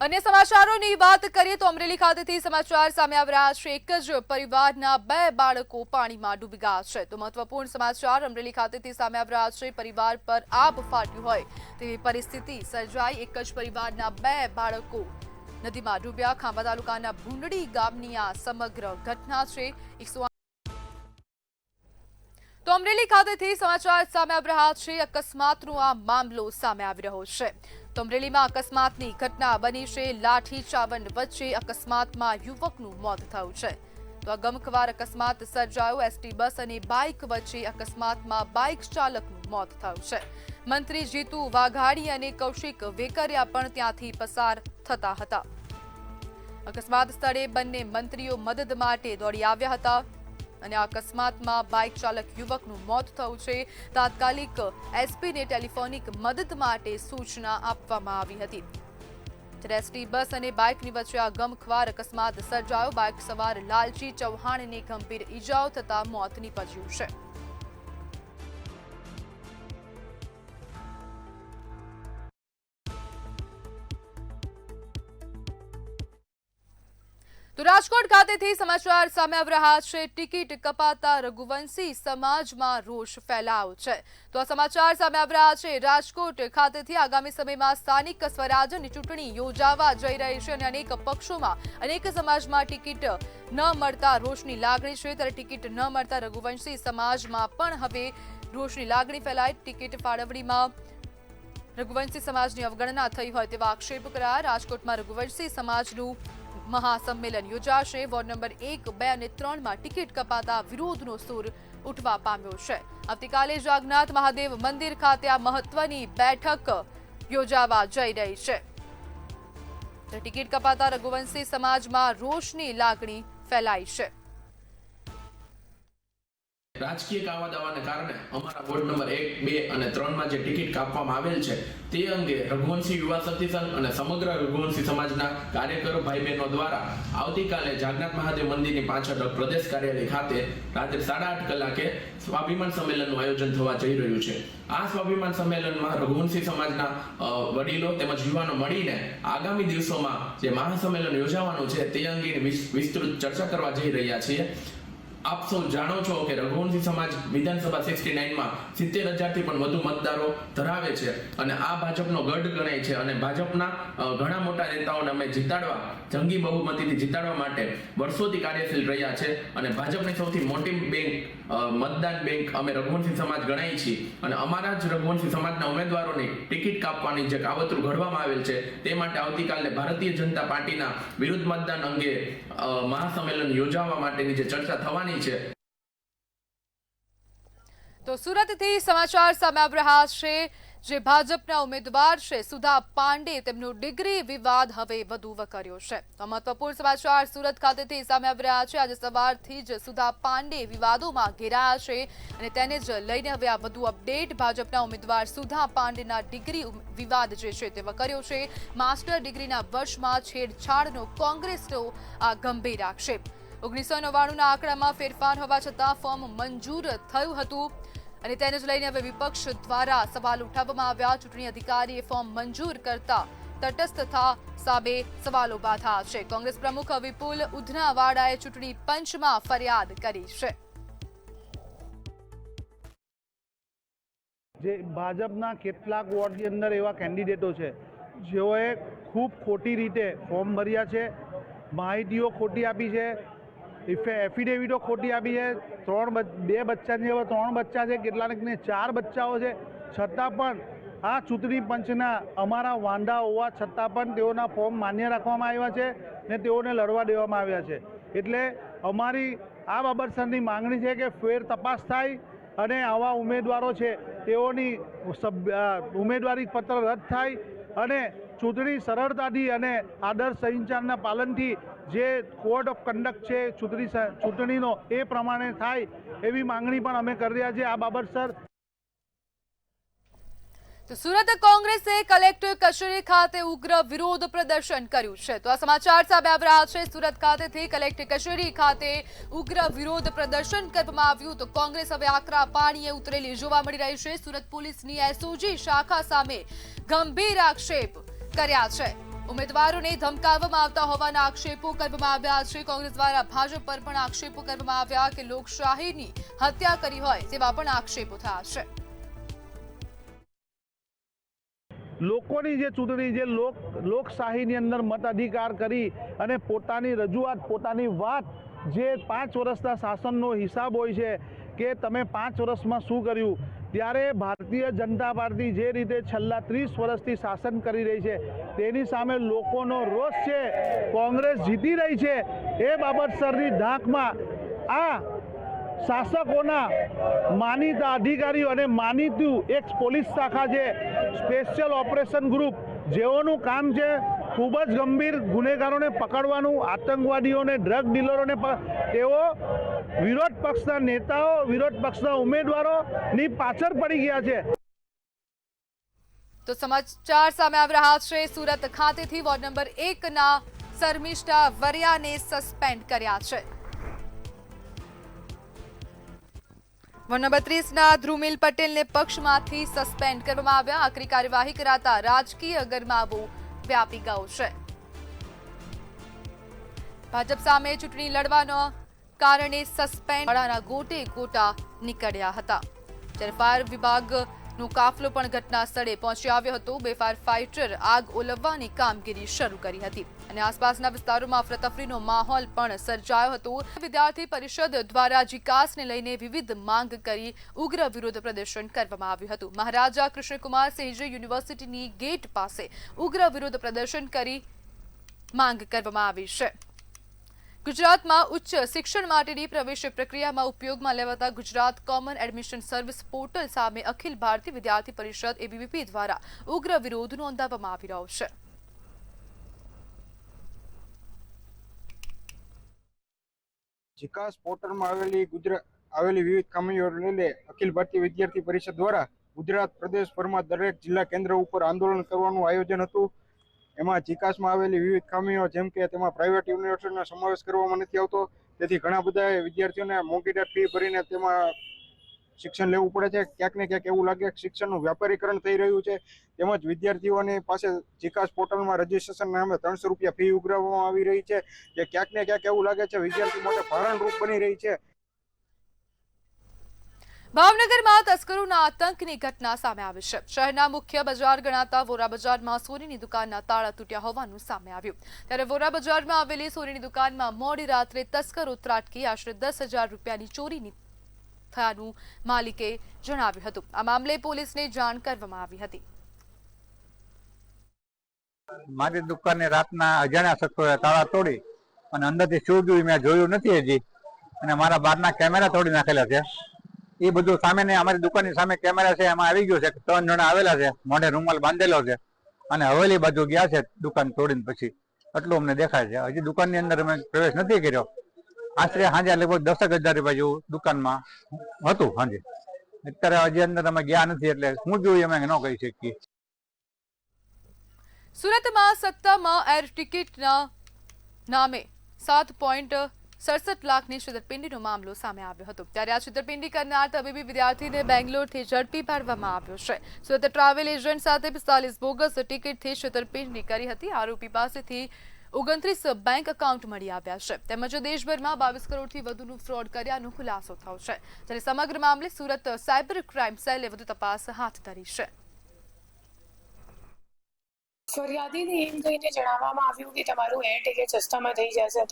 अन्य समाचारोની વાત કરીએ તો અમરેલી ખાતેથી સમાચાર સામે આવી રહ્યા છે। એક જ પરિવારના બે બાળકો પાણીમાં ડૂબી ગયા છે। તો મહત્વપૂર્ણ સમાચાર અમરેલી ખાતેથી સામે આવી રહ્યા છે। પરિવાર પર આબ ફાટ્યું હોય તેવી પરિસ્થિતિ સર્જાઈ। એક જ પરિવારના બે બાળકો નદીમાં ડૂબ્યા। ખાંભા તાલુકાના ભૂંડડી ગામની આ સમગ્ર ઘટના છે। તો અમરેલી ખાતેથી સમાચાર સામે આવી રહ્યા છે। અકસ્માતનો આ મામલો સામે આવી રહ્યો છે। તો અમરેલીમાં અકસ્માતની ઘટના બની છે। લાઠી ચાવંડ વચ્ચે અકસ્માતમાં યુવકનું મોત થયું છે। તો આ ગમખ્વાર અકસ્માત સર્જાયો। એસટી બસ અને બાઇક વચ્ચે અકસ્માતમાં બાઇક ચાલકનું મોત થયું છે। મંત્રી જીતુ વાઘાણી અને કૌશિક વેકરિયા પણ ત્યાંથી પસાર થતા હતા। અકસ્માત સ્થળે બંને મંત્રીઓ મદદ માટે દોડી આવ્યા હતા અને આ અકસ્માતમાં બાઇક ચાલક યુવકનું મોત થયું છે। તાત્કાલિક એસપીને ટેલિફોનિક મદદ માટે સૂચના આપવામાં આવી હતી। એસટી બસ અને બાઇકની વચ્ચે આ ગમખ્વાર અકસ્માત સર્જાયો। બાઇક સવાર લાલજી ચૌહાણને ગંભીર ઈજાઓ થતા મોત નીપજ્યું છે। તો રાજકોટ ખાતેથી સમાચાર સામે આવી રહ્યા છે। ટિકિટ કપાતા રઘુવંશી સમાજમાં રોષ ફેલાયો છે। તો આ સમાચાર સામે આવી રહ્યા છે। રાજકોટ ખાતેથી આગામી સમયમાં સ્થાનિક સ્વરાજ્યની ચૂંટણી યોજાવા જઈ રહી છે અને અનેક પક્ષોમાં અનેક સમાજમાં ટિકિટ ન મળતા રોષની લાગણી છે। ત્યારે ટિકિટ ન મળતા રઘુવંશી સમાજમાં પણ હવે રોષની લાગણી ફેલાઈ। ટિકિટ ફાળવણીમાં રઘુવંશી સમાજની અવગણના થઈ હોય તેવા આક્ષેપ કરાયા। રાજકોટમાં રઘુવંશી સમાજનું મહાસંમેલન યોજાશે। વોર્ડ નંબર 1, 2 અને 3 માં ટિકિટ કપાતા વિરોધનો સૂર ઉઠવા પામ્યો છે। આવતીકાલે જાગનાથ મહાદેવ મંદિર ખાતે આ મહત્વની બેઠક યોજાવા જઈ રહી છે। ટિકિટ કપાતા રઘુવંશી સમાજમાં રોષની લાગણી ફેલાઈ છે। રાજકીય કાવા દાવાને કારણે અમારા વોર્ડ નંબર 1, 2 અને 3 માં જે ટિકિટ કાપવામાં આવેલ છે તે અંગે રઘુવંશી યુવા શક્તિ સંઘ અને સમગ્ર રઘુવંશી સમાજના કાર્યકરો ભાઈ બહેનો દ્વારા આવતીકાલે જાગનાથ મહાદેવ મંદિરની પાછળ પ્રદેશ કાર્યાલય ખાતે રાત્રે 8:30 કલાકે સ્વાભિમાન સંમેલનનું આયોજન થવા જઈ રહ્યું છે। આ સ્વાભિમાન સંમેલનમાં રઘુવંશી સમાજના વડીલો તેમજ યુવાનો મળીને આગામી દિવસોમાં જે મહાસંમેલન યોજાવાનું છે તે અંગેની વિસ્તૃત ચર્ચા કરવા જઈ રહ્યા છીએ। આપ સૌ જાણો છો કે રઘુવંશી સમાજ વિધાનસભા 69 માં 70,000 થી પણ વધુ મતદારો ધરાવે છે અને આ ભાજપનો ગઢ ગણાય છે અને ભાજપના ઘણા મોટા નેતાઓને અમે જીતાડવા જંગી બહુમતીથી જીતાડવા માટે વર્ષોથી કાર્યશીલ રહ્યા છે અને ભાજપની સૌથી મોટી બેંક મતદાન બેંક અમે રઘુવંશી સમાજ ગણાય છીએ અને અમારા જ રઘુવંશી સમાજના ઉમેદવારોની ટિકિટ કાપવાની જે કાવતરું ઘડવામાં આવેલ છે તે માટે આવતીકાલે ભારતીય જનતા પાર્ટીના વિરુદ્ધ મતદાન અંગે મહાસંમેલન યોજવા માટેની જે ચર્ચા થવાની છે। તો સુરતથી સમાચાર સામે આવી રહ્યા છે। જે ભાજપના ઉમેદવાર છે સુધા પાંડે તેમનો ડિગ્રી વિવાદ હવે વધુ વકર્યો છે। તો મહત્વપૂર્ણ સમાચાર સુરત ખાતેથી સામે આવી રહ્યા છે। આજે સવારથી જ સુધા પાંડે વિવાદોમાં ઘેરાયા છે અને તેને જ લઈને હવે આ વધુ અપડેટ। ભાજપના ઉમેદવાર સુધા પાંડેના ડિગ્રી વિવાદ જે છે તે વકર્યો છે। માસ્ટર ડિગ્રીના વર્ષમાં છેડછાડનો કોંગ્રેસનો આ ગંભીર આક્ષેપ। 1999ના આંકડામાં ફેરફાર હોવા છતાં ફોર્મ મંજૂર થયું હતું અને તેને જ લઈને હવે વિપક્ષ દ્વારા સવાલ ઉઠાવવામાં આવ્યા। ચૂંટણી અધિકારીએ ફોર્મ મંજૂર કરતા તટસ્થતા સામે સવાલો ઉભા છે। કોંગ્રેસ પ્રમુખ વિપુલ ઉધનાવાડાએ ચૂંટણી પંચમાં ફરિયાદ કરી છે। જે ભાજપના કેટલાક વોર્ડની અંદર એવા કેન્ડિડેટો છે જેઓએ ખૂબ ખોટી રીતે ફોર્મ ભર્યા છે, માહિતીઓ ખોટી આપી છે, એફિડેવિટો ખોટી આપી છે। 2 બચ્ચાની હવે 3 બચ્ચા છે, કેટલાકને 4 બચ્ચાઓ છે, છતાં પણ આ ચૂંટણી પંચના અમારા વાંધા હોવા છતાં પણ તેઓના ફોર્મ માન્ય રાખવામાં આવ્યા છે ને તેઓને લડવા દેવામાં આવ્યા છે। એટલે અમારી આ બાબતસરની માંગણી છે કે ફેર તપાસ થાય અને આવા ઉમેદવારો છે તેઓની ઉમેદવારી પત્ર રદ થાય અને ચૂંટણી સરળતાથી અને આદર્શ સંહિતાના પાલનથી જે કોડ ઓફ કન્ડક્ટ છે ચૂંટણીનો એ પ્રમાણે થાય એવી માંગણી પણ અમે કરી રહ્યા છીએ। આ બાબતસર તો સુરત કોંગ્રેસે કલેક્ટર કચેરી ખાતે ઉગ્ર વિરોધ પ્રદર્શન કર્યું છે। તો આ સમાચાર સામે આવી રહ્યા છે। સુરત ખાતેથી કલેક્ટર કચેરી ખાતે ઉગ્ર વિરોધ પ્રદર્શન કરવામાં આવ્યું। તો કોંગ્રેસ હવે આકરા પાણીએ ઉતરેલી જોવા મળી રહી છે। સુરત પોલીસની એસઓજી શાખા સામે ગંભીર આક્ષેપ કર્યા છે। ઉમેદવારોને ધમકાવવામાં આવતા હોવાના આક્ષેપો કરવામાં આવ્યા છે. કોંગ્રેસ દ્વારા ભાજપ પર પણ આક્ષેપો કરવામાં આવ્યા કે લોકશાહીની હત્યા કરી હોય તેવા પણ આક્ષેપો થયા છે. લોકોની જે ચૂંટણી જે લોકશાહીની અંદર મતાધિકાર કરી અને પોતાની રજૂઆત પોતાની વાત જે 5 વર્ષના શાસનનો હિસાબ હોય છે કે તમે 5 વર્ષમાં શું કર્યું, ત્યારે ભારતીય જનતા પાર્ટી જે રીતે છેલ્લા 30 વર્ષથી શાસન કરી રહી છે તેની સામે લોકોનો રોષ છે. કોંગ્રેસ જીતી રહી છે એ બાબતસરની ઢાંકમાં આ શાસકોના માનીતા અધિકારીઓ અને માનીતું એક પોલીસ શાખા છે, સ્પેશિયલ ઓપરેશન ગ્રુપ, જેઓનું કામ છે ખૂબ જ ગંભીર ગુનેગારોને પકડવાનું, આતંકવાદીઓને, ડ્રગ ડીલરોને તેઓ વિરોધ પક્ષના નેતાઓ, વિરોધ પક્ષના ઉમેદવારોની પાછળ પડી ગયા છે. તો સમાચાર સામે આવી રહ્યા છે. સુરત ખાતેથી વોર્ડ નંબર 1ના શર્મિષ્ઠા વરિયાને સસ્પેન્ડ કર્યા છે. વોર્ડ નંબર 30ના ધ્રુમિલ પટેલને પક્ષમાંથી સસ્પેન્ડ કરવામાં આવ્યા. આકરી કાર્યવાહી કરાતા રાજકીય ગરમાવો વ્યાપી ગયો છે. ભાજપ સામે ચૂંટણી લડવાના કારણે સસ્પેન્ડ વાળાના ગોટે ગોટા નીકળ્યા હતા. ત્યારે ફાયર વિભાગનો કાફલો પણ ઘટના સ્થળે પહોંચી આવ્યો હતો. 2 ફાયર ફાઇટર આગ ઓલવવાની કામગીરી શરૂ કરી હતી અને આસપાસના વિસ્તારોમાં અફરાતફરીનો માહોલ પણ સર્જાયો હતો. વિદ્યાર્થી પરિષદ દ્વારા જીકાસને લઈને વિવિધ માંગ કરી ઉગ્ર વિરોધ પ્રદર્શન કરવામાં આવ્યું હતું. મહારાજા કૃષ્ણકુમાર સિંહજી યુનિવર્સિટીની ગેટ પાસે ઉગ્ર વિરોધ પ્રદર્શન કરી માંગ કરવામાં આવી છે. ગુજરાતમાં ઉચ્ચ શિક્ષણ માટેની પ્રવેશ પ્રક્રિયામાં ઉપયોગમાં લેવાતા Gujarat common admission service portal સામે અખિલ ભારતીય વિદ્યાર્થી પરિષદ એબીવીપી દ્વારા ઉગ્ર વિરોધ નોંધાવવામાં આવી રહ્યો છે. જીકાસ પોર્ટલમાં આવેલી વિવિધ ખામીઓને લઈને અખિલ ભારતીય વિદ્યાર્થી પરિષદ દ્વારા ગુજરાત પ્રદેશભરમાં દરેક જિલ્લા કેન્દ્ર ઉપર આંદોલન કરવાનું આયોજન હતું. એમાં જીકાસમાં આવેલી વિવિધ ખામીઓ જેમ કે તેમાં પ્રાઇવેટ યુનિવર્સિટીનો સમાવેશ કરવામાં નથી આવતો, તેથી ઘણા બધા વિદ્યાર્થીઓને મોંઘીદાટ ફી ભરીને તેમાં શિક્ષણ લેવું પડે છે. ક્યાંક ને ક્યાંક એવું લાગે કે શિક્ષણનું વ્યાપારીકરણ થઈ રહ્યું છે. તેમજ વિદ્યાર્થીઓની પાસે જીકાસ પોર્ટલમાં રજીસ્ટ્રેશન નામે 300 રૂપિયા ફી ઉઘરાવવામાં આવી રહી છે, જે ક્યાંક ને ક્યાંક એવું લાગે છે વિદ્યાર્થી માટે ભારણરૂપ બની રહી છે. ભાવનગરમાં તસ્કરોના આતંકની ઘટના સામે આવી છે. શહેરના મુખ્ય બજાર ગણાતા વોરા બજારમાં સોનીની દુકાનના તાળા તૂટ્યા હોવાનું સામે આવ્યું. ત્યારે વોરા બજારમાં આવેલી સોનીની દુકાનમાં મોડી રાત્રે તસ્કરો ત્રાટકી આશરે 10,000 રૂપિયાની ચોરીની થયાનું માલિકે જણાવ્યું હતું. આ મામલે પોલીસને જાણ કરવામાં આવી હતી. મારી દુકાને રાતના અજાણ્યા શખ્સોએ તાળા તોડી અને અંદરથી શું ગયું મેં જોયું નથી હજી, અને મારા બહારના કેમેરા તોડી નાખેલા છે. એ બધું સામે અમારી દુકાનની સામે કેમેરા છે, એમાં આવી ગયું છે કે 3 જણા આવેલા છે, મોઢે રૂમાલ બાંધેલો છે અને હવેલી બાજુ ગયા છે દુકાન તોડીને પછી. એટલું અમને દેખાય છે. હજી દુકાનની અંદર અમે પ્રવેશ નથી કર્યો. આશરે સાંજે લગભગ 10,000 રૂપિયા જેવું દુકાનમાં હતું સાંજે. અત્યારે હજી અંદર અમે ગયા નથી એટલે શું જોયું અમે ન કહી શકીએ. સુરતમાં સત્તામાં એર ટિકિટના નામે 7.67 લાખની છેતરપિંડીનો મામલો સામે આવ્યો હતો. ત્યારે આ છેતરપિંડી કરનાર તબીબી વિદ્યાર્થીને બેંગ્લોરથી ઝડપી પાડવામાં આવ્યો છે. સુરત ટ્રાવેલ એજન્ટ સાથે 45 બોગસ ટિકિટથી છેતરપિંડી કરી હતી. આરોપી પાસેથી 29 બેંક એકાઉન્ટ મળી આવ્યા છે. તેમજ દેશભરમાં 22 કરોડથી વધુનું ફ્રોડ કર્યાનો ખુલાસો થયો છે. જ્યારે સમગ્ર મામલે સુરત સાયબર ક્રાઇમ સેલે વધુ તપાસ હાથ ધરી છે. ફરિયાદીને એમ કહીને જણાવવામાં આવ્યું કે તમારું એર ટિકિટ સસ્તામાં થઈ જશે,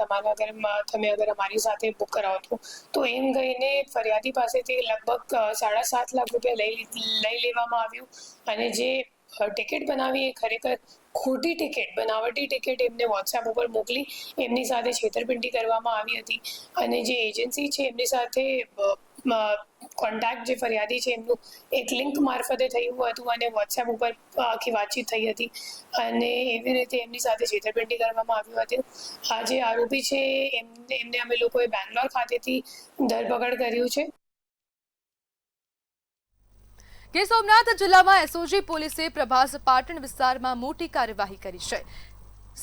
તમે અગર અમારી સાથે બુક કરાવો તો એમ કહીને ફરિયાદી પાસેથી લગભગ 7.5 લાખ રૂપિયા લઈ લેવામાં આવ્યું. અને જે ટિકિટ બનાવી એ ખરેખર ખોટી ટિકિટ, બનાવટી ટિકિટ એમને વોટ્સએપ ઉપર મોકલી એમની સાથે છેતરપિંડી કરવામાં આવી હતી. અને જે એજન્સી છે એમની સાથે કોન્ટેક્ટ જે ફરિયાદી છે એમનું એક લિંક મારફતે થયું હતું અને વોટ્સએપ ઉપર આખી વાતચીત થઈ હતી અને એવી રીતે એમની સાથે છેતરપિંડી કરવામાં આવ્યું હતું. આ જે આરોપી છે એમને અમે લોકોએ બેંગ્લોર ખાતેથી ધરપકડ કર્યું છે. ગીર સોમનાથ જિલ્લામાં એસઓજી પોલીસે પ્રભાસ પાટણ વિસ્તારમાં મોટી કાર્યવાહી કરી છે.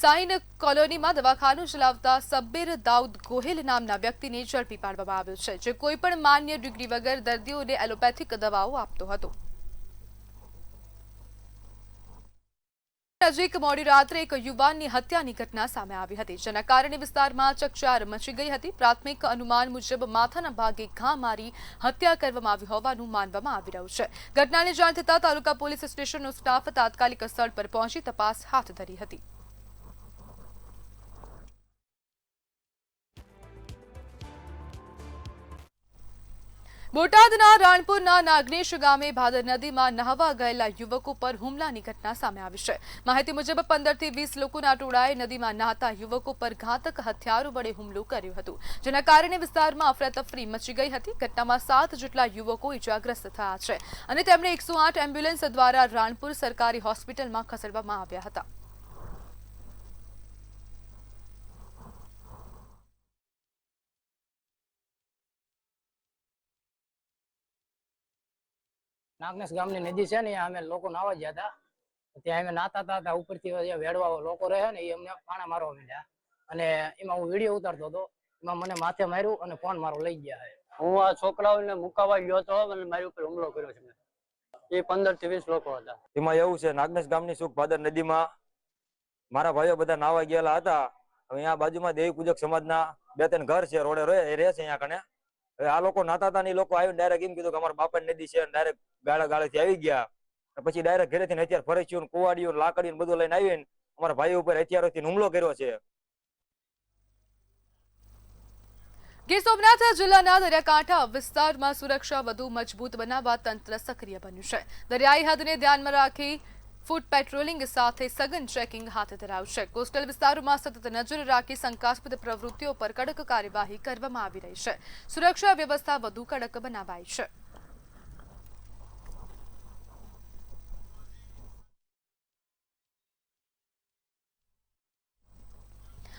સાઈન કોલોનીમાં દવાખાનું ચલાવતા સબ્બીર દાઉદ ગોહિલ નામના વ્યક્તિને ઝડપી પાડવામાં આવ્યો છે, જે કોઈ પણ માન્ય ડિગ્રી વગર દર્દીઓને એલોપેથિક દવાઓ આપતો હતો. નજીક મોડી રાત્રે એક યુવાનની હત્યાની ઘટના સામે આવી હતી, જેના કારણે વિસ્તારમાં ચકચાર મચી ગઈ હતી. પ્રાથમિક અનુમાન મુજબ માથાના ભાગે ઘા મારી હત્યા કરવામાં આવી હોવાનું માનવામાં આવી રહ્યું છે. ઘટનાની જાણ થતાં તાલુકા પોલીસ સ્ટેશનનો સ્ટાફ તાત્કાલિક સ્થળ પર પહોંચી તપાસ હાથ ધરી હતી. બોટાદના રાણપુરના નાગનેશ ગામે ભાદર નદીમાં નહાવા ગયેલા યુવકો પર હુમલાની ઘટના સામે આવી છે. માહિતી મુજબ 15 થી 20 લોકોના ટોળાએ નદીમાં નહાતા યુવકો પર ઘાતક હથિયારો વડે હુમલો કર્યો હતો, જેના કારણે વિસ્તારમાં અફરાતફરી મચી ગઈ હતી. ઘટનામાં 7 જેટલા યુવકો ઇજાગ્રસ્ત થયા છે અને તેમને 108 એમ્બ્યુલન્સ દ્વારા રાણપુર સરકારી હોસ્પિટલમાં ખસેડવામાં આવ્યા હતા. નાગનેશ ગામની નદી છે ને અમે લોકો નાવા ગયા હતા, ત્યાં અમે નાતા હતા. ઉપરથી વેડવા લોકો રહે ને એ અમને પાણા મારવા માંડ્યા અને એમાં હું વિડીયો ઉતારતો હતો. એમાં મને માથે માર્યું અને ફોન મારો લઈ ગયા. હું આ છોકરાઓને મુકાવા ગયો હતો અને મારી ઉપર હુમલો કર્યો છે. એ 15 થી 20 લોકો હતા. એમાં એવું છે, નાગનેશ ગામની સુખ ભાદર નદીમાં મારા ભાઈઓ બધા નાવા ગયેલા હતા. હવે અહીંયા બાજુમાં દેવી પૂજક સમાજના 2-3 ઘર છે, રોડે રહે છે અહીંયા કને. હવે આ લોકો નાતા હતા ને એ લોકો આવીને ડાયરેક્ટ એમ કીધું કે અમારા બાપાની નદી છે, ડાયરેક્ટ ગાળેથી આવી ગયા. પછી ડાયરેક્ટ ઘરેથી હથિયાર ફરસ્યું, કુવાડીયું, લાકડીયું બધું લઈને આવીને અમારા ભાઈઓ ઉપર હથિયારોથી હુમલો કર્યો છે. ગીર સોમનાથ જિલ્લાના દરિયાકાંઠા વિસ્તારમાં સુરક્ષા વધુ મજબૂત બનાવવા તંત્ર સક્રિય બન્યું છે. દરિયાઈ હદને ધ્યાનમાં રાખી ફૂટ પેટ્રોલિંગ સાથે સઘન ચેકિંગ હાથ ધરાયું છે. કોસ્ટલ વિસ્તારોમાં સતત નજર રાખી શંકાસ્પદ પ્રવૃત્તિઓ પર કડક કાર્યવાહી કરવામાં આવી રહી છે. સુરક્ષા વ્યવસ્થા વધુ કડક બનાવાઈ છે.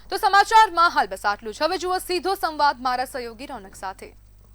તો સમાચારમાં હાલ બસ આટલું જ. હવે જુઓ સીધો સંવાદ મારા સહયોગી રોનક સાથે.